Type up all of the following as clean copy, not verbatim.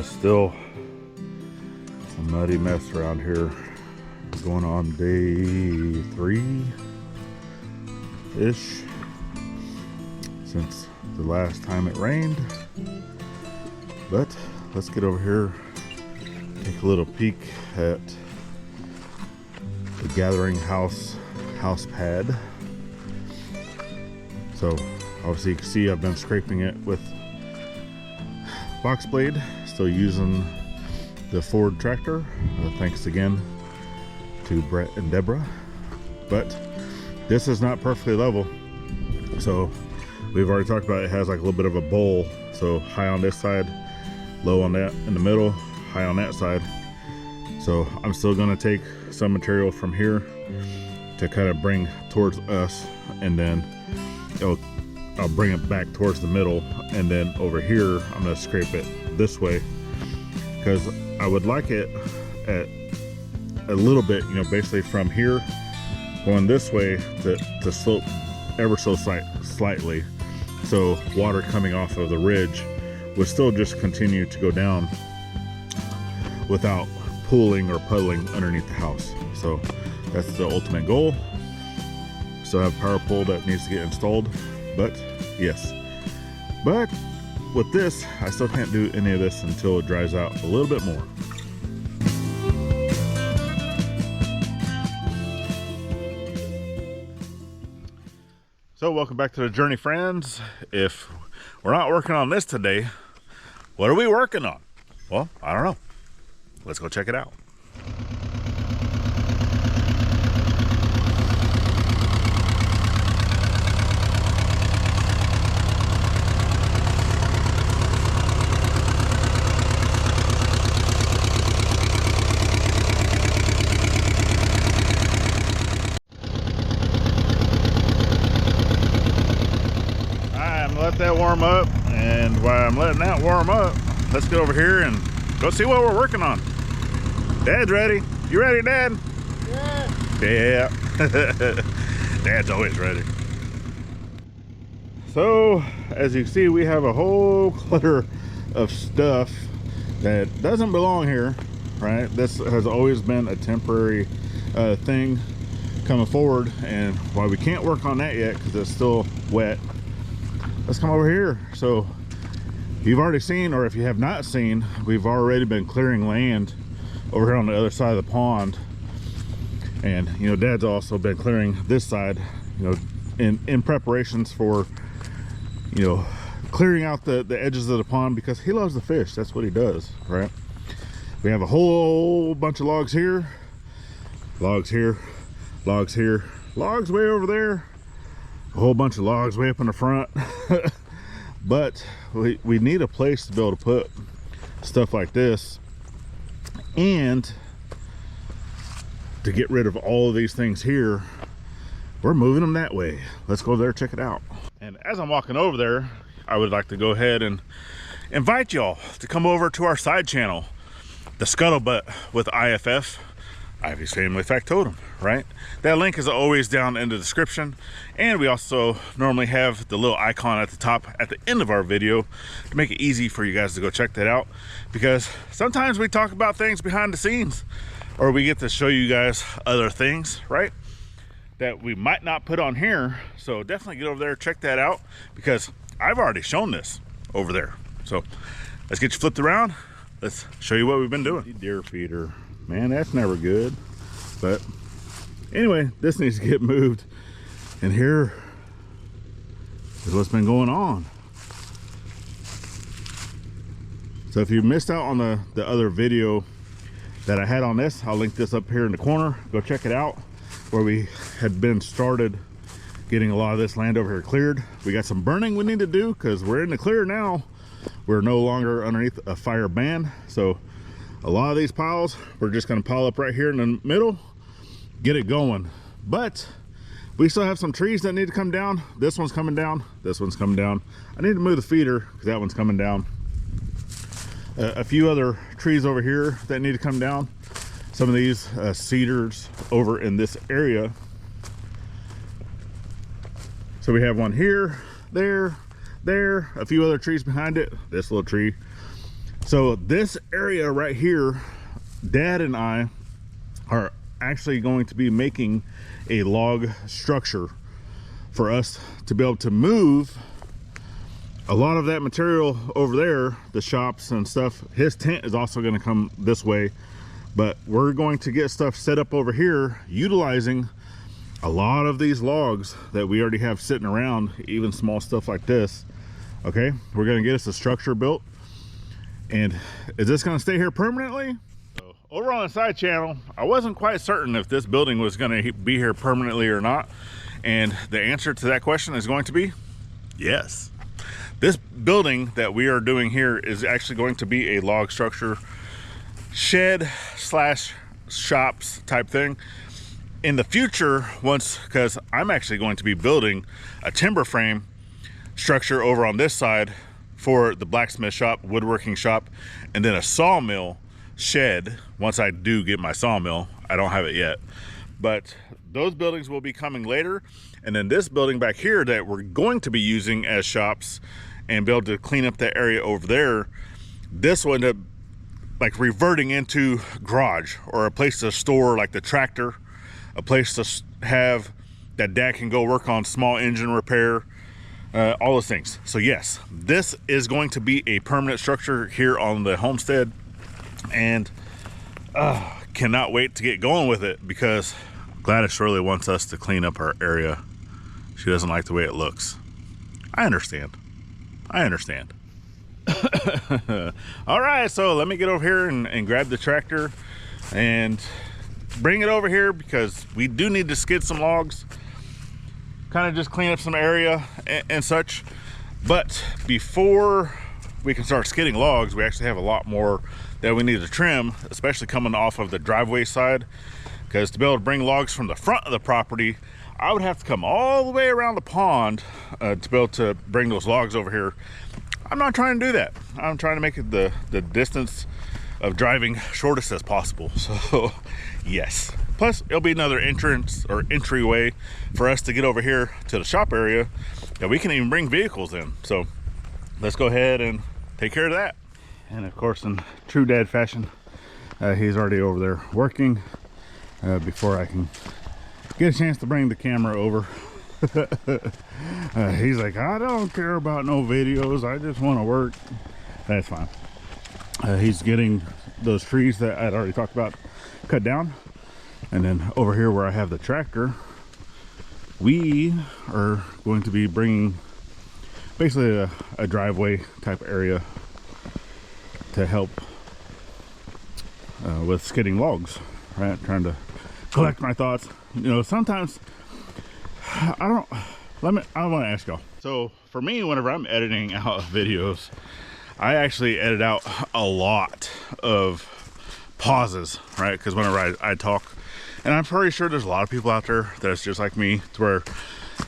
Still a muddy mess around here. Going on day 3-ish since the last time it rained. But let's get over here, take a little peek at the gathering house pad. So obviously you can see I've been scraping it with box blade, still using the Ford tractor. Thanks again to Brett and Deborah. But this is not perfectly level, so we've already talked about it has like a little bit of a bowl, so high on this side, low on that in the middle, high on that side. So I'm still going to take some material from here to kind of bring towards us, and then I'll bring it back towards the middle, and then over here I'm going to scrape it this way, because I would like it at a little bit, you know, basically from here going this way to slope ever so slightly, so water coming off of the ridge would still just continue to go down without pooling or puddling underneath the house. So that's the ultimate goal. Still have a power pole that needs to get installed, but yes. But with this, I still can't do any of this until it dries out a little bit more. So welcome back to the journey, friends. If we're not working on this today, what are we working on? Well, I don't know. Let's go check it out. Let that warm up, and while I'm letting that warm up, let's get over here and go see what we're working on. Dad's ready. You ready, Dad? Yeah. Yeah. Dad's always ready. So as you see, we have a whole clutter of stuff that doesn't belong here, right? This has always been a temporary thing coming forward, and while we can't work on that yet because it's still wet, let's come over here. So you've already seen, or if you have not seen, we've already been clearing land over here on the other side of the pond. And you know, Dad's also been clearing this side, you know, in preparations for, you know, clearing out the edges of the pond, because he loves to fish. That's what he does, right? We have a whole bunch of logs here, logs here, logs here, logs way over there, a whole bunch of logs way up in the front. But we need a place to be able to put stuff like this, and to get rid of all of these things here, we're moving them that way. Let's go there, check it out. And as I'm walking over there, I would like to go ahead and invite y'all to come over to our side channel, the Scuttlebutt with IFF, Ivy's Family Factotum, right? That link is always down in the description, and we also normally have the little icon at the top at the end of our video to make it easy for you guys to go check that out, because sometimes we talk about things behind the scenes, or we get to show you guys other things, right, that we might not put on here. So definitely get over there, check that out, because I've already shown this over there. So let's get you flipped around. Let's show you what we've been doing. Deer feeder. Man, that's never good. But anyway, this needs to get moved. And here is what's been going on. So if you missed out on the other video that I had on this, I'll link this up here in the corner. Go check it out, where we had been started getting a lot of this land over here cleared. We got some burning we need to do because we're in the clear now. We're no longer underneath a fire ban. So a lot of these piles, we're just gonna pile up right here in the middle, get it going. But we still have some trees that need to come down. This one's coming down, this one's coming down. I need to move the feeder because that one's coming down. A few other trees over here that need to come down. Some of these cedars over in this area. So we have one here, there, a few other trees behind it, this little tree. So this area right here, Dad and I are actually going to be making a log structure for us to be able to move a lot of that material over there, the shops and stuff. His tent is also going to come this way, but we're going to get stuff set up over here utilizing a lot of these logs that we already have sitting around, even small stuff like this. Okay, we're going to get us a structure built. And is this going to stay here permanently? So over on the side channel, I wasn't quite certain if this building was going to be here permanently or not, and the answer to that question is going to be yes. This building that we are doing here is actually going to be a log structure, shed slash shops type thing. In the future, because I'm actually going to be building a timber frame structure over on this side for the blacksmith shop, woodworking shop, and then a sawmill shed once I do get my sawmill. I don't have it yet, but those buildings will be coming later. And then this building back here that we're going to be using as shops and be able to clean up that area over there, this will end up like reverting into garage or a place to store like the tractor, a place to have that Dad can go work on small engine repair, all those things. So yes, this is going to be a permanent structure here on the homestead, and cannot wait to get going with it because Gladys really wants us to clean up our area. She doesn't like the way it looks. I understand. All right, so let me get over here and grab the tractor and bring it over here because we do need to skid some logs, kind of just clean up some area and such. But before we can start skidding logs, we actually have a lot more that we need to trim, especially coming off of the driveway side, because to be able to bring logs from the front of the property, I would have to come all the way around the pond to be able to bring those logs over here. I'm not trying to do that. I'm trying to make it the distance of driving shortest as possible. So yes, plus it'll be another entrance or entryway for us to get over here to the shop area that we can even bring vehicles in. So let's go ahead and take care of that. And of course, in true Dad fashion, he's already over there working before I can get a chance to bring the camera over. He's like, I don't care about no videos, I just want to work. That's fine. He's getting those trees that I'd already talked about cut down, and then over here where I have the tractor, we are going to be bringing basically a driveway type area to help with skidding logs, right? Trying to collect my thoughts. You know, sometimes I want to ask y'all. So for me, whenever I'm editing out videos, I actually edit out a lot of pauses, right? Because whenever I talk, and I'm pretty sure there's a lot of people out there that's just like me, to where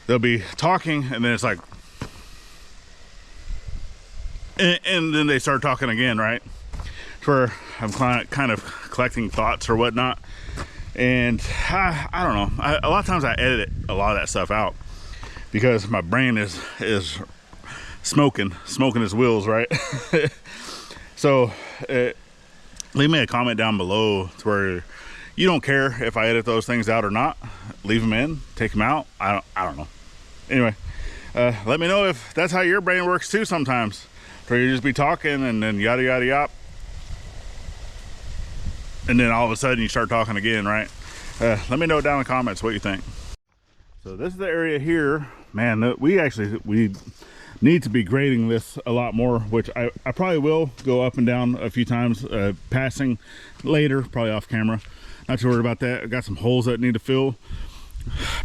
they'll be talking and then it's like, and then they start talking again, right? To where I'm kind of collecting thoughts or whatnot. And I don't know, a lot of times I edit a lot of that stuff out because my brain is smoking his wheels, right? So leave me a comment down below to where you don't care if I edit those things out or not. Leave them in, take them out. I don't know. Anyway, let me know if that's how your brain works too sometimes, where you just be talking and then yada yada yada, and then all of a sudden you start talking again, right? Let me know down in the comments what you think. So this is the area here, man. We need to be grading this a lot more, which I probably will go up and down a few times, passing later, probably off camera. Not too worried about that. I got some holes that need to fill.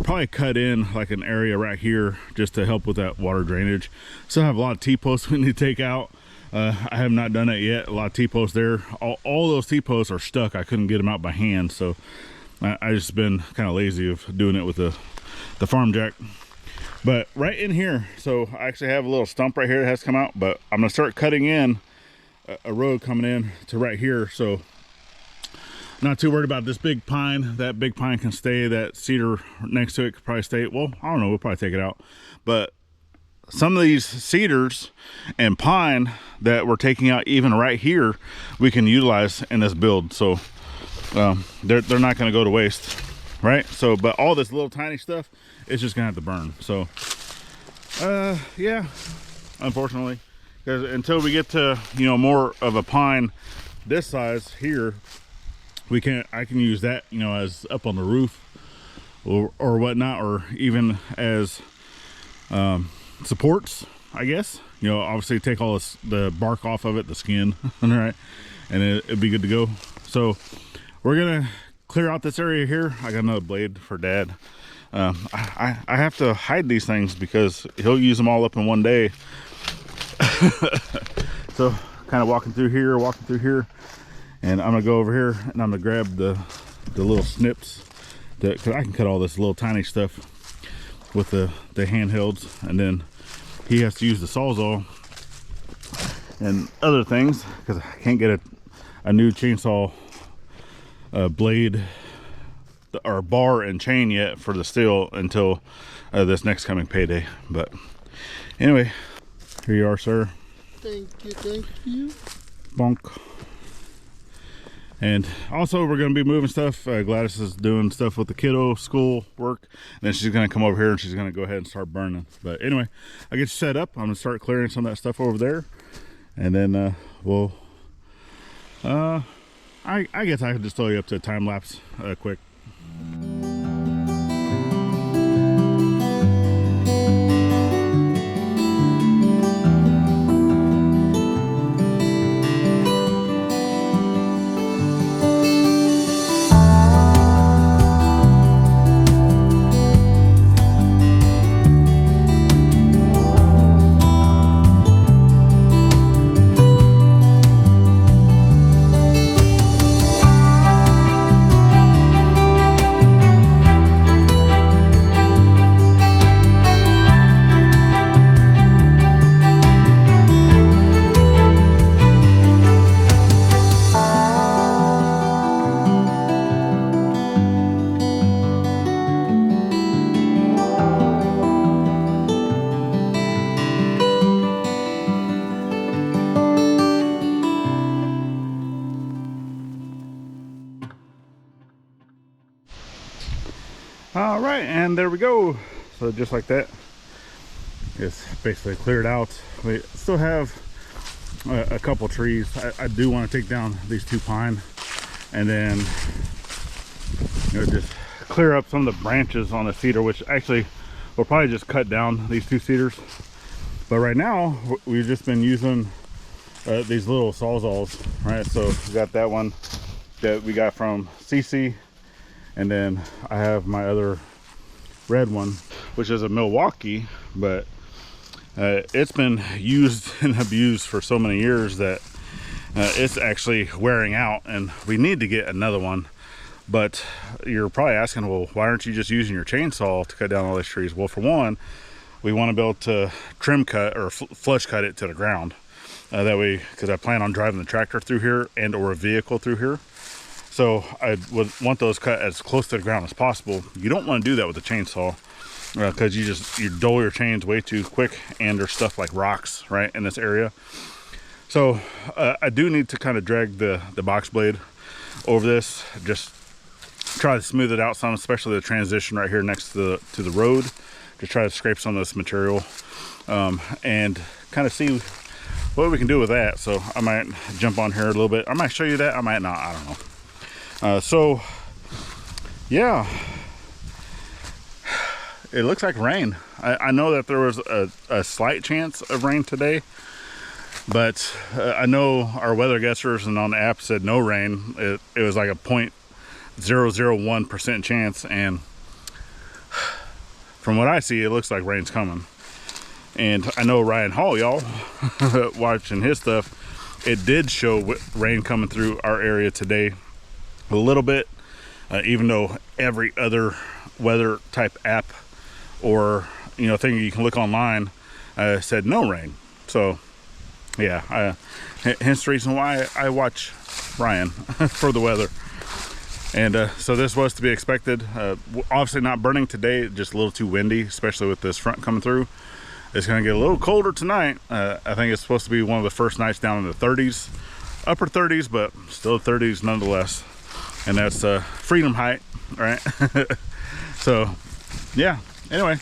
Probably cut in like an area right here just to help with that water drainage. Still have a lot of T-posts we need to take out. I have not done it yet. A lot of T-posts there. All those T-posts are stuck. I couldn't get them out by hand, so I just been kind of lazy of doing it with the farm jack. But right in here, so I actually have a little stump right here that has to come out, but I'm gonna start cutting in a road coming in to right here. So not too worried about this big pine. That big pine can stay. That cedar next to it could probably stay. Well, I don't know, we'll probably take it out. But some of these cedars and pine that we're taking out even right here, we can utilize in this build. So they're not going to go to waste, right? So, but all this little tiny stuff, it's just gonna have to burn. So yeah, unfortunately, because until we get to, you know, more of a pine this size here, I can use that, you know, as up on the roof or whatnot, or even as supports, I guess. You know, obviously take all the bark off of it, the skin, right, and it'd be good to go. So we're gonna clear out this area here. I got another blade for Dad. I have to hide these things because he'll use them all up in one day. So kind of walking through here, and I'm gonna go over here and I'm gonna grab the little snips because I can cut all this little tiny stuff with the handhelds, and then he has to use the Sawzall and other things because I can't get a new chainsaw blade or bar and chain yet for the steel until this next coming payday. But anyway, here you are, sir. Thank you. Bonk. And also we're going to be moving stuff. Gladys is doing stuff with the kiddo school work, and then she's going to come over here and she's going to go ahead and start burning. But anyway, I get you set up. I'm going to start clearing some of that stuff over there, and then we'll I guess I could just throw you up to a time lapse quick. All right, and there we go. So just like that, it's basically cleared out. We still have a couple trees. I do want to take down these two pine, and then, you know, just clear up some of the branches on the cedar, which actually we'll probably just cut down these two cedars. But right now we've just been using these little sawzalls, right? So we got that one that we got from CC, and then I have my other red one, which is a Milwaukee, but it's been used and abused for so many years that it's actually wearing out, and we need to get another one. But you're probably asking, well, why aren't you just using your chainsaw to cut down all these trees? Well, for one, we want to be able to trim cut or flush cut it to the ground. That way, because I plan on driving the tractor through here and or a vehicle through here. So I would want those cut as close to the ground as possible. You don't want to do that with a chainsaw because you dull your chains way too quick, and there's stuff like rocks right in this area. So I do need to kind of drag the box blade over this, just try to smooth it out some, especially the transition right here next to the road, to try to scrape some of this material and kind of see what we can do with that. So I might jump on here a little bit. I might show you that, I might not, I don't know. So yeah, it looks like rain. I know that there was a slight chance of rain today, but I know our weather guessers and on the app said no rain. It was like a 0.001% chance, and from what I see, it looks like rain's coming. And I know Ryan Hall, y'all, watching his stuff, it did show rain coming through our area today a little bit, even though every other weather type app or, you know, thing you can look online said no rain. So yeah, hence the reason why I watch Ryan for the weather. And so this was to be expected. Obviously not burning today, just a little too windy, especially with this front coming through. It's going to get a little colder tonight. I think it's supposed to be one of the first nights down in the 30s, upper 30s, but still 30s nonetheless. And that's freedom height, right? So yeah, anyway,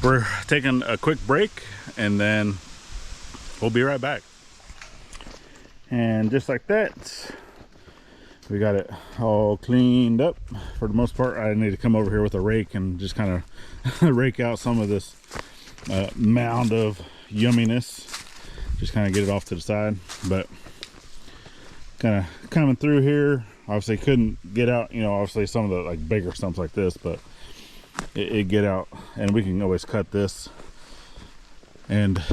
we're taking a quick break and then we'll be right back. And just like that, we got it all cleaned up for the most part. I need to come over here with a rake and just kind of rake out some of this mound of yumminess. Just kind of get it off to the side. But kind of coming through here, obviously couldn't get out, you know, obviously some of the like bigger stumps like this, but it get out, and we can always cut this. And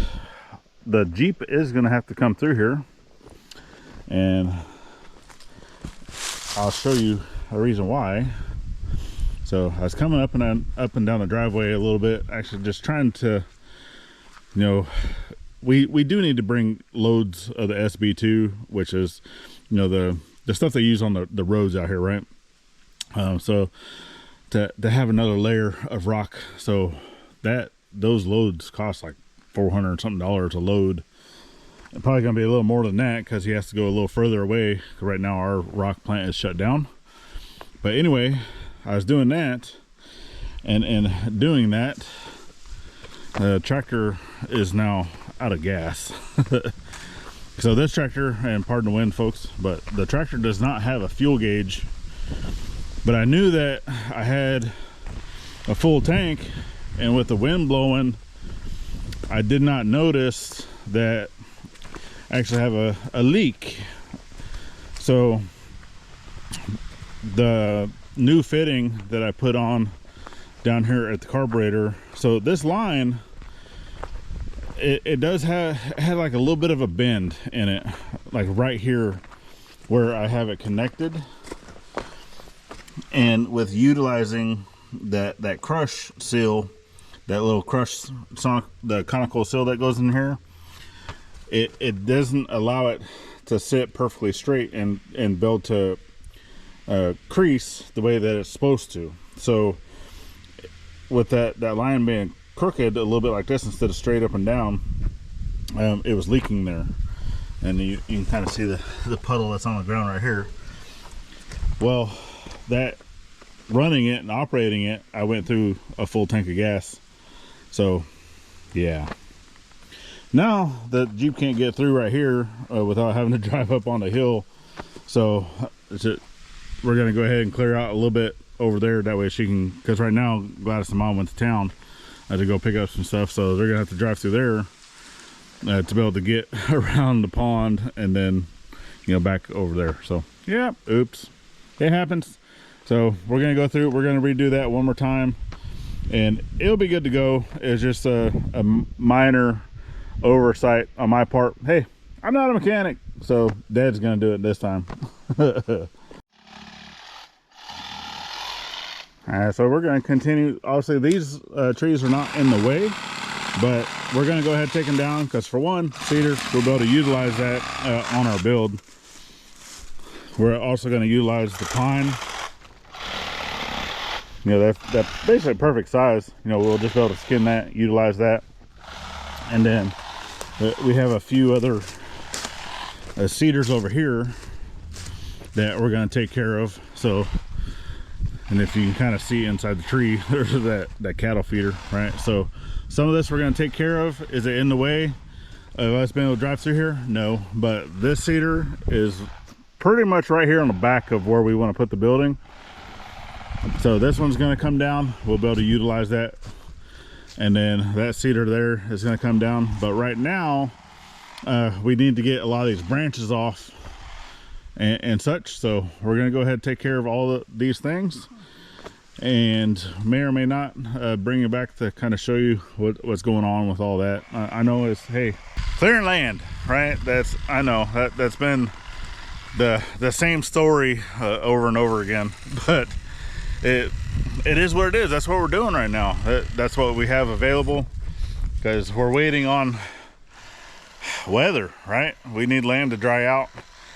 the Jeep is going to have to come through here, and I'll show you a reason why. So I was coming up and down the driveway a little bit, actually just trying to, you know, we do need to bring loads of the SB2, which is, you know, the stuff they use on the roads out here, right? So to have another layer of rock, so those loads cost like $400 something a load. And probably gonna be a little more than that because he has to go a little further away. Right now our rock plant is shut down. But anyway, I was doing that, and doing that, the tractor is now out of gas. So this tractor, and pardon the wind folks, but the tractor does not have a fuel gauge. But I knew that I had a full tank, and with the wind blowing, I did not notice that I actually have a leak. So the new fitting that I put on down here at the carburetor, so this line, it does had like a little bit of a bend in it, like right here where I have it connected. And with utilizing that crush seal, that little crush the conical seal that goes in here, it doesn't allow it to sit perfectly straight and build to crease the way that it's supposed to. So with that line being crooked a little bit like this instead of straight up and down, it was leaking there. And you can kind of see the puddle that's on the ground right here. Well, that running it and operating it, I went through a full tank of gas. So yeah, now the Jeep can't get through right here without having to drive up on the hill. So we're gonna go ahead and clear out a little bit over there, that way she can, because right now Gladys and Mom went to town to go pick up some stuff, so they're gonna have to drive through there to be able to get around the pond and then, you know, back over there. So yeah, oops, it happens. So we're gonna go through, we're gonna redo that one more time, and it'll be good to go. It's just a minor oversight on my part. Hey, I'm not a mechanic, so Dad's gonna do it this time. Alright, so we're going to continue. Obviously these trees are not in the way, but we're going to go ahead and take them down because, for one, cedar, we'll be able to utilize that on our build. We're also going to utilize the pine. You know, that's basically perfect size. You know, we'll just be able to skin that, utilize that. And then we have a few other cedars over here that we're going to take care of. So, and if you can kind of see inside the tree, there's that cattle feeder, right? So some of this we're going to take care of. Is it in the way of us being able to drive through here? No, but this cedar is pretty much right here on the back of where we want to put the building. So this one's going to come down. We'll be able to utilize that. And then that cedar there is going to come down. But right now, we need to get a lot of these branches off and such. So we're going to go ahead and take care of all these things. And may or may not bring you back to kind of show you what's going on with all that. I know it's, hey, clearing land, right? I know that's been the same story over and over again, but it is what it is. That's what we're doing right now. That's what we have available, because we're waiting on weather, right? We need land to dry out.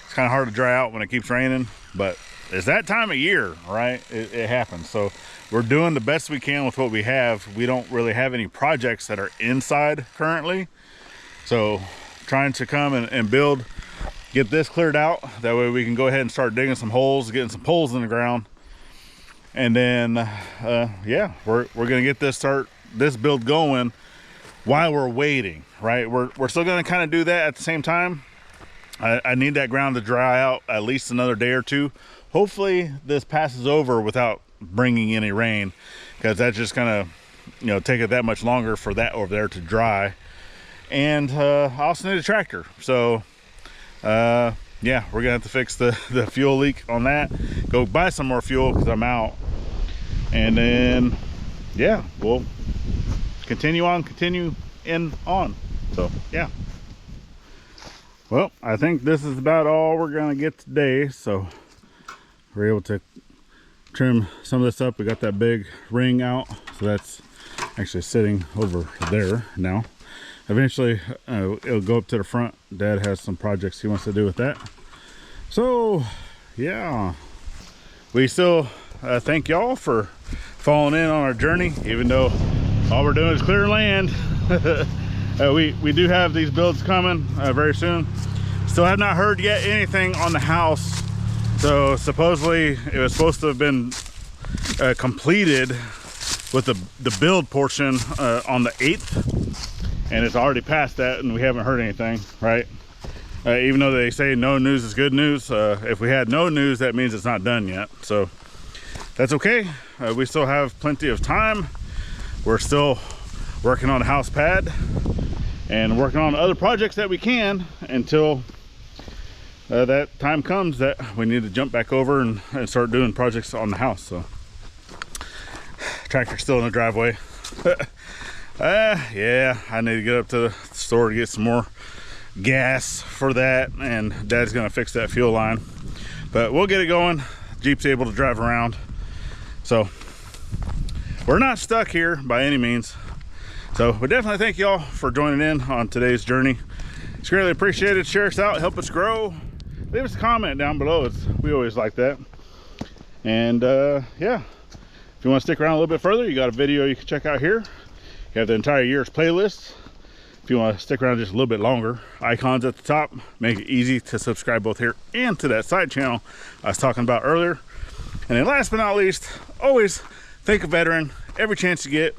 It's kind of hard to dry out when it keeps raining, but it's that time of year, right? It happens. So we're doing the best we can with what we have. We don't really have any projects that are inside currently. So trying to come and build, get this cleared out. That way we can go ahead and start digging some holes, getting some poles in the ground. And then, yeah, we're gonna get this build going while we're waiting, right? We're still gonna kind of do that at the same time. I need that ground to dry out at least another day or two. Hopefully this passes over without bringing any rain, because that's just gonna, you know, take it that much longer for that over there to dry. And I also need a tractor. So yeah, we're gonna have to fix the fuel leak on that, go buy some more fuel because I'm out, and then yeah, we'll continue on. So yeah, well, I think this is about all we're gonna get today. So we're able to trim some of this up. We got that big ring out, so that's actually sitting over there now. Eventually it'll go up to the front. Dad has some projects he wants to do with that. So yeah, we still thank y'all for following in on our journey, even though all we're doing is clear land. We do have these builds coming very soon. Still have not heard yet anything on the house. So supposedly it was supposed to have been completed with the build portion on the 8th, and it's already past that and we haven't heard anything, right? Even though they say no news is good news, if we had no news, that means it's not done yet. So that's okay. We still have plenty of time. We're still working on the house pad and working on other projects that we can until that time comes that we need to jump back over and start doing projects on the house. So tractor's still in the driveway. Yeah, I need to get up to the store to get some more gas for that, and Dad's gonna fix that fuel line, but we'll get it going. Jeep's able to drive around, so we're not stuck here by any means. So we definitely thank y'all for joining in on today's journey. It's greatly appreciated. Share us out, help us grow, leave us a comment down below. We always like that. And yeah, if you want to stick around a little bit further, you got a video you can check out here. You have the entire year's playlist. If you want to stick around just a little bit longer, icons at the top make it easy to subscribe both here and to that side channel I was talking about earlier. And then last but not least, always thank a veteran every chance you get,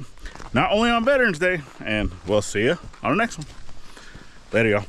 not only on Veterans Day. And we'll see you on the next one. Later, y'all.